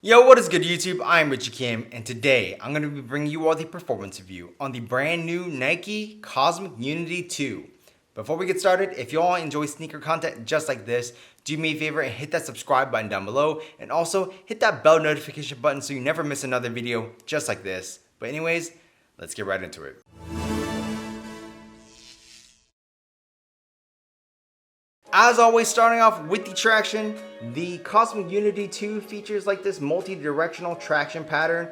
Yo, what is good YouTube? I'm Richie Kim, and today I'm going to be bringing you all the performance review on the brand new Nike Cosmic Unity 2. Before we get started, if you all enjoy sneaker content just like this, do me a favor and hit that subscribe button down below, and also hit that bell notification button so you never miss another video just like this. But anyways, let's get right into it. As always, starting off with the traction, the Cosmic Unity 2 features like this multi-directional traction pattern.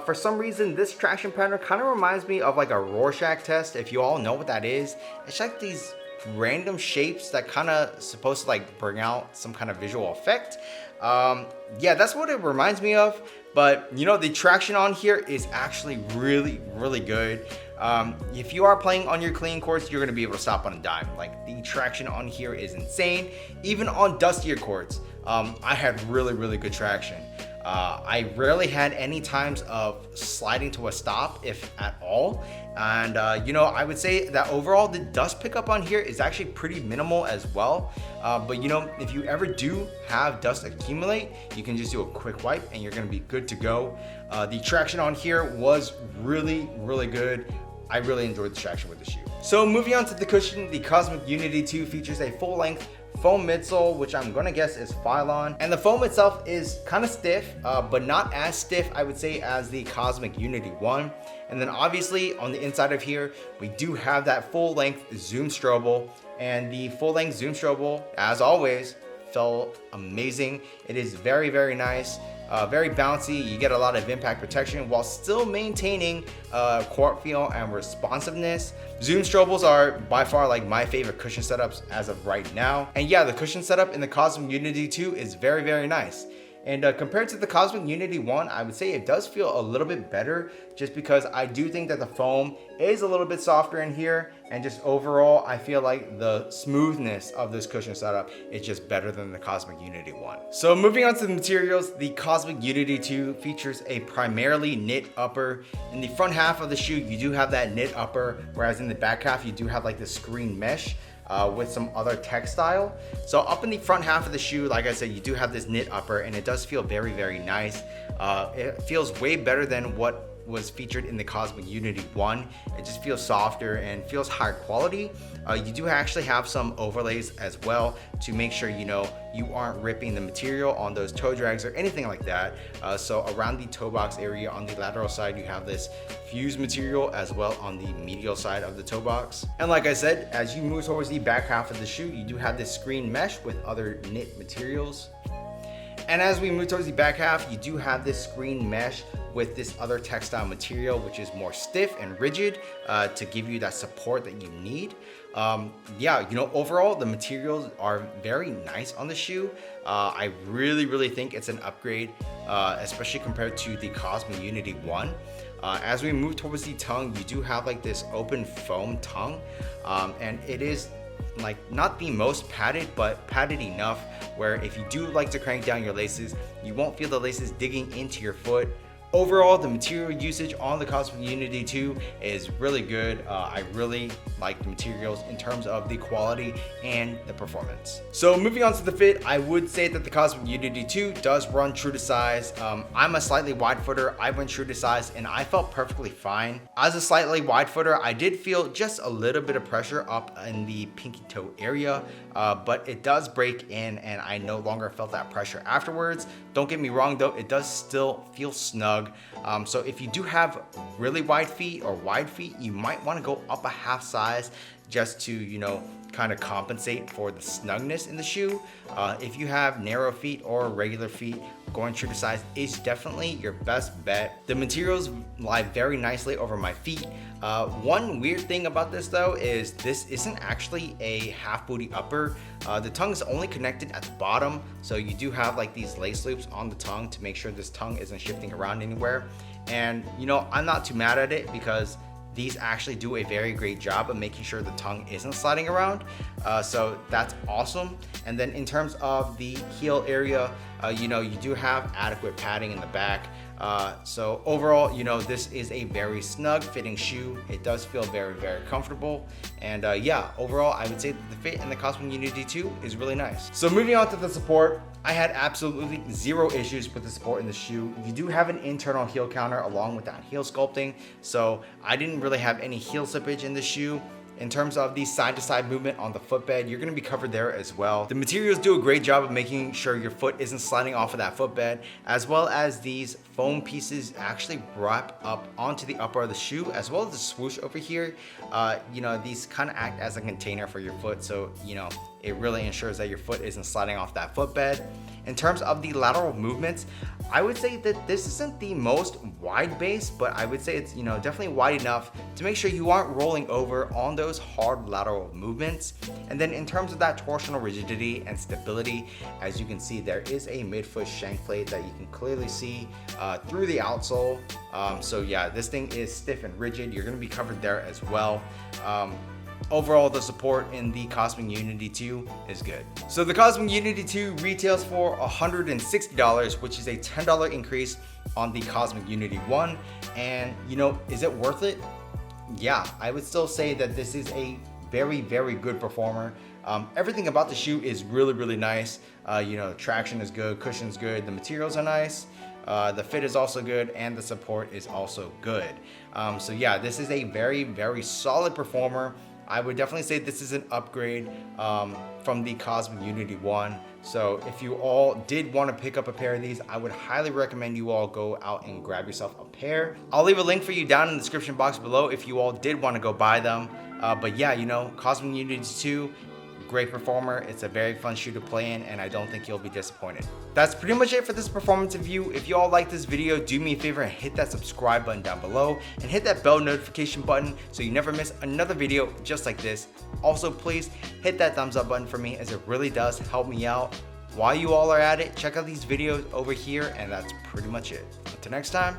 For some reason, this traction pattern kind of reminds me of like a Rorschach test, if you all know what that is. It's like these random shapes that kind of supposed to like bring out some kind of visual effect. Yeah, that's what it reminds me of. But you know, the traction on here is actually really good. If you are playing on your clean courts, you're gonna be able to stop on a dime. Like, the traction on here is insane. Even on dustier courts, I had really good traction. I rarely had any times of sliding to a stop, if at all. And you know, I would say that overall the dust pickup on here is actually pretty minimal as well. But you know, if you ever do have dust accumulate, you can just do a quick wipe and you're gonna be good to go. The traction on here was really good. I really enjoyed the traction with the shoe. So moving on to the cushion, the Cosmic Unity 2 features a full-length foam midsole, which I'm gonna guess is Phylon. And the foam itself is kind of stiff, but not as stiff, I would say, as the Cosmic Unity 1. And then obviously on the inside of here, we do have that full-length Zoom Strobel. And the full-length Zoom Strobel, as always, felt amazing. It is very nice. Very bouncy. You get a lot of impact protection while still maintaining court feel and responsiveness. Zoom Strobels are by far like my favorite cushion setups as of right now. And yeah, the cushion setup in the Cosmic Unity 2 is very nice. And compared to the Cosmic Unity 1, I would say it does feel a little bit better, just because I do think that the foam is a little bit softer in here, and just overall I feel like the smoothness of this cushion setup is just better than the Cosmic Unity 1. So moving on to the materials, the Cosmic Unity 2 features a primarily knit upper. In the front half of the shoe, you do have that knit upper, whereas in the back half you do have like the screen mesh with some other textile. So up in the front half of the shoe, like I said, you do have this knit upper, and it does feel very nice. It feels way better than what was featured in the Cosmic Unity 1. It just feels softer and feels higher quality. You do actually have some overlays as well to make sure you know you aren't ripping the material on those toe drags or anything like that. So around the toe box area on the lateral side, you have this fused material, as well on the medial side of the toe box. And like I said, as you move towards the back half of the shoe, you do have this screen mesh with other knit materials. And as we move towards the back half, you do have this screen mesh with this other textile material, which is more stiff and rigid to give you that support that you need. Yeah, you know, overall the materials are very nice on the shoe. I really think it's an upgrade, especially compared to the Cosmic Unity 1. As we move towards the tongue, you do have like this open foam tongue, and it is like not the most padded, but padded enough where if you do like to crank down your laces, you won't feel the laces digging into your foot. Overall, the material usage on the Cosmic Unity 2 is really good. I really like the materials in terms of the quality and the performance. So moving on to the fit, I would say that the Cosmic Unity 2 does run true to size. I'm a slightly wide footer. I went true to size and I felt perfectly fine. As a slightly wide footer, I did feel just a little bit of pressure up in the pinky toe area, but it does break in and I no longer felt that pressure afterwards. Don't get me wrong though, it does still feel snug. So if you do have really wide feet or wide feet, you might want to go up a half size just to, you know, kind of compensate for the snugness in the shoe. If you have narrow feet or regular feet, going true to size is definitely your best bet. The materials lie very nicely over my feet. One weird thing about this though is this isn't actually a half booty upper. The tongue is only connected at the bottom, so you do have like these lace loops on the tongue to make sure this tongue isn't shifting around anywhere. And you know, I'm not too mad at it because these actually do a very great job of making sure the tongue isn't sliding around. So that's awesome. And then in terms of the heel area, You know, you do have adequate padding in the back. So overall, you know, this is a very snug fitting shoe. It does feel very, very comfortable. And yeah, overall, I would say that the fit in the Cosmic Unity 2 is really nice. So moving on to the support, I had absolutely zero issues with the support in the shoe. You do have an internal heel counter along with that heel sculpting. So I didn't really have any heel slippage in the shoe. In terms of the side-to-side movement on the footbed, you're gonna be covered there as well. The materials do a great job of making sure your foot isn't sliding off of that footbed, as well as these foam pieces actually wrap up onto the upper of the shoe, as well as the swoosh over here. You know, these kind of act as a container for your foot, so you know, it really ensures that your foot isn't sliding off that footbed. In terms of the lateral movements, I would say that this isn't the most wide base, but I would say it's, you know, definitely wide enough to make sure you aren't rolling over on those hard lateral movements. And then in terms of that torsional rigidity and stability, as you can see, there is a midfoot shank plate that you can clearly see through the outsole. So yeah, this thing is stiff and rigid. You're gonna be covered there as well. Overall, the support in the Cosmic Unity 2 is good. So the Cosmic Unity 2 retails for $160, which is a $10 increase on the Cosmic Unity 1. And you know, is it worth it? Yeah, I would still say that this is a very, very good performer. Everything about the shoe is really, really nice. You know, traction is good, cushion's good, the materials are nice. The fit is also good, and the support is also good. So yeah, this is a very, very solid performer. I would definitely say this is an upgrade from the Cosmic Unity 1. So if you all did want to pick up a pair of these, I would highly recommend you all go out and grab yourself a pair. I'll leave a link for you down in the description box below if you all did want to go buy them. But yeah, you know, Cosmic Unity 2, great performer. It's a very fun shoe to play in, and I don't think you'll be disappointed. That's pretty much it for this performance review. If you all like this video, do me a favor and hit that subscribe button down below and hit that bell notification button so you never miss another video just like this. Also, please hit that thumbs up button for me, as it really does help me out. While you all are at it, check out these videos over here, and that's pretty much it. Until next time,